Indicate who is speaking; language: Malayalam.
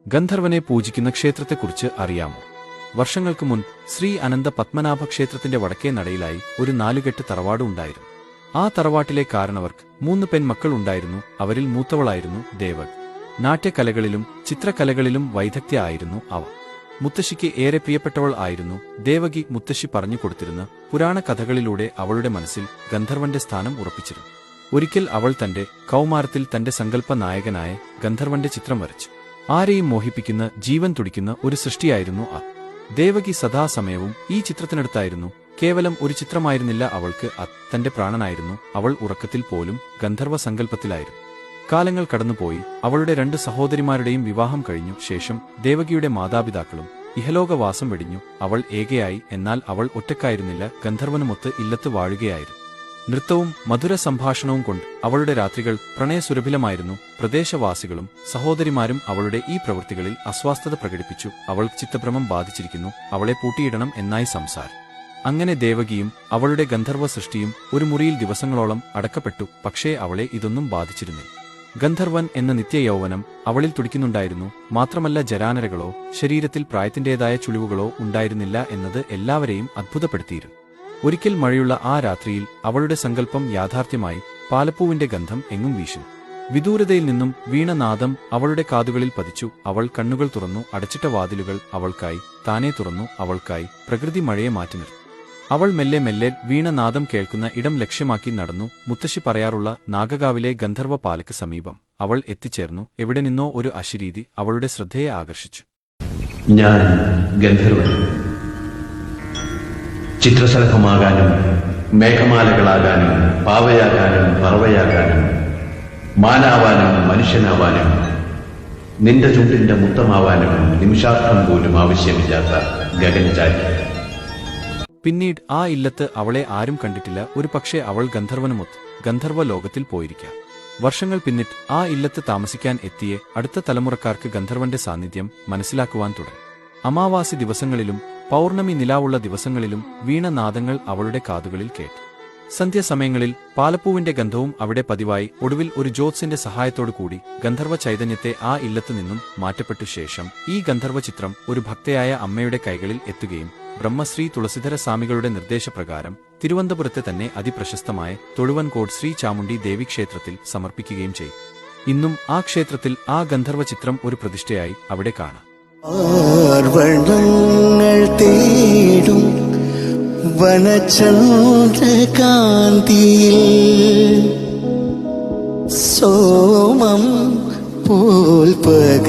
Speaker 1: ഗന്ധർവനെ പൂജിക്കുന്ന ക്ഷേത്രത്തെക്കുറിച്ച് അറിയാമോ? വർഷങ്ങൾക്ക് മുൻ ശ്രീ അനന്ത പത്മനാഭ ക്ഷേത്രത്തിന്റെ വടക്കേ നടയിലായി ഒരു 4 തറവാട് ഉണ്ടായിരുന്നു. ആ തറവാട്ടിലെ കാരണവർക്ക് 3 പെൺമക്കൾ ഉണ്ടായിരുന്നു. അവരിൽ മൂത്തവളായിരുന്നു ദേവകി. നാട്യകലകളിലും ചിത്രകലകളിലും വൈദഗ്ധ്യ ആയിരുന്നു അവ. മുത്തശ്ശിക്ക് ഏറെ പ്രിയപ്പെട്ടവൾ ആയിരുന്നു ദേവകി. മുത്തശ്ശി പറഞ്ഞു കൊടുത്തിരുന്ന പുരാണ കഥകളിലൂടെ അവളുടെ മനസ്സിൽ ഗന്ധർവന്റെ സ്ഥാനം ഉറപ്പിച്ചിരുന്നു. ഒരിക്കൽ അവൾ തന്റെ കൗമാരത്തിൽ തന്റെ സങ്കല്പ നായകനായ ഗന്ധർവന്റെ ചിത്രം വരച്ചു. ആരെയും മോഹിപ്പിക്കുന്ന ജീവൻ തുടിക്കുന്ന ഒരു സൃഷ്ടിയായിരുന്നു ആ. ദേവകി സദാസമയവും ഈ ചിത്രത്തിനടുത്തായിരുന്നു. കേവലം ഒരു ചിത്രമായിരുന്നില്ല അവൾക്ക്, തന്റെ പ്രാണനായിരുന്നു. അവൾ ഉറക്കത്തിൽ പോലും ഗന്ധർവ സങ്കല്പത്തിലായിരുന്നു. കാലങ്ങൾ കടന്നുപോയി. അവളുടെ 2 സഹോദരിമാരുടെയും വിവാഹം കഴിഞ്ഞു ശേഷം ദേവകിയുടെ മാതാപിതാക്കളും ഇഹലോകവാസം വെടിഞ്ഞു. അവൾ ഏകയായി. എന്നാൽ അവൾ ഒറ്റക്കായിരുന്നില്ല. ഗന്ധർവനുമൊത്ത് ഇല്ലത്ത് വാഴുകയായിരുന്നു. നൃത്തവും മധുര സംഭാഷണവും കൊണ്ട് അവളുടെ രാത്രികൾ പ്രണയസുരഭിലമായിരുന്നു. പ്രദേശവാസികളും സഹോദരിമാരും അവളുടെ ഈ പ്രവൃത്തികളിൽ അസ്വാസ്ഥത പ്രകടിപ്പിച്ചു. അവൾ ചിത്തഭ്രമം ബാധിച്ചിരിക്കുന്നു, അവളെ പൂട്ടിയിടണം എന്നായി സംസാരം. അങ്ങനെ ദേവകിയും അവളുടെ ഗന്ധർവ സൃഷ്ടിയും ഒരു മുറിയിൽ ദിവസങ്ങളോളം അടക്കപ്പെട്ടു. പക്ഷേ അവളെ ഇതൊന്നും ബാധിച്ചിരുന്നില്ല. ഗന്ധർവൻ എന്ന നിത്യയൗവനം അവളിൽ തുടിക്കുന്നുണ്ടായിരുന്നു. മാത്രമല്ല ജരാനരകളോ ശരീരത്തിൽ പ്രായത്തിന്റേതായ ചുളിവുകളോ ഉണ്ടായിരുന്നില്ല എന്നത് എല്ലാവരെയും അത്ഭുതപ്പെടുത്തിയിരുന്നു. ഒരിക്കൽ മഴയുള്ള ആ രാത്രിയിൽ അവളുടെ സങ്കല്പം യാഥാർത്ഥ്യമായി. പാലപ്പൂവിന്റെ ഗന്ധം എങ്ങും വീശുന്നു. വിദൂരതയിൽ നിന്നും വീണനാദം അവളുടെ കാതുകളിൽ പതിച്ചു. അവൾ കണ്ണുകൾ തുറന്നു. അടച്ചിട്ട വാതിലുകൾ അവൾക്കായി താനേ തുറന്നു. അവൾക്കായി പ്രകൃതി മഴയെ മാറ്റി നിർത്തി. അവൾ മെല്ലെ മെല്ലെ വീണനാദം കേൾക്കുന്ന ഇടം ലക്ഷ്യമാക്കി നടന്നു. മുത്തശ്ശി പറയാറുള്ള നാഗകാവിലെ ഗന്ധർവ പാലയ്ക്ക് സമീപം അവൾ എത്തിച്ചേർന്നു. എവിടെ നിന്നോ ഒരു അശരീരി അവളുടെ ശ്രദ്ധയെ ആകർഷിച്ചു.
Speaker 2: ഞാൻ ഗന്ധർവൻ. ചിത്രശലഭമാകാനും മേഘമാലകളാകാനും പാവയാകാനും പറവയാകാനും മാനാവാനും മനുഷ്യനാവാനും നിന്റെ ചുണ്ടിന്റെ മുത്തമാവാനും നിമിഷാർത്ഥം പോലും ആവശ്യമില്ലാത്ത ഗഗനചാരി.
Speaker 1: പിന്നീട് ആ ഇല്ലത്ത് അവളെ ആരും കണ്ടിട്ടില്ല. ഒരു പക്ഷേ അവൾ ഗന്ധർവനുമൊത്ത് ഗന്ധർവ ലോകത്തിൽ പോയിരിക്കാം. വർഷങ്ങൾ പിന്നിട്ട് ആ ഇല്ലത്ത് താമസിക്കാൻ എത്തിയ അടുത്ത തലമുറക്കാർക്ക് ഗന്ധർവന്റെ സാന്നിധ്യം മനസ്സിലാക്കുവാൻ തുടങ്ങി. അമാവാസി ദിവസങ്ങളിലും പൗർണമി നിലാവുള്ള ദിവസങ്ങളിലും വീണനാദങ്ങൾ അവളുടെ കാതുകളിൽ കേട്ടു. സന്ധ്യാസമയങ്ങളിൽ പാലപ്പൂവിന്റെ ഗന്ധവും അവിടെ പതിവായി. ഒടുവിൽ ഒരു ജ്യോത്സ്യന്റെ സഹായത്തോടു കൂടി ഗന്ധർവ ചൈതന്യത്തെ ആ ഇല്ലത്ത് നിന്നും മാറ്റപ്പെട്ടു. ശേഷം ഈ ഗന്ധർവ ചിത്രം ഒരു ഭക്തയായ അമ്മയുടെ കൈകളിൽ എത്തുകയും ബ്രഹ്മശ്രീ തുളസീധര സ്വാമികളുടെ നിർദ്ദേശപ്രകാരം തിരുവനന്തപുരത്തെ തന്നെ അതിപ്രശസ്തമായ തൊഴുവൻകോട് ശ്രീ ചാമുണ്ഡി ദേവി ക്ഷേത്രത്തിൽ സമർപ്പിക്കുകയും ചെയ്തു. ഇന്നും ആ ക്ഷേത്രത്തിൽ ആ ഗന്ധർവ ചിത്രം ഒരു പ്രതിഷ്ഠയായി അവിടെ കാണാം.
Speaker 3: തേടും വനചന്ദ്രകാന്തിയിൽ സോമം പോൽ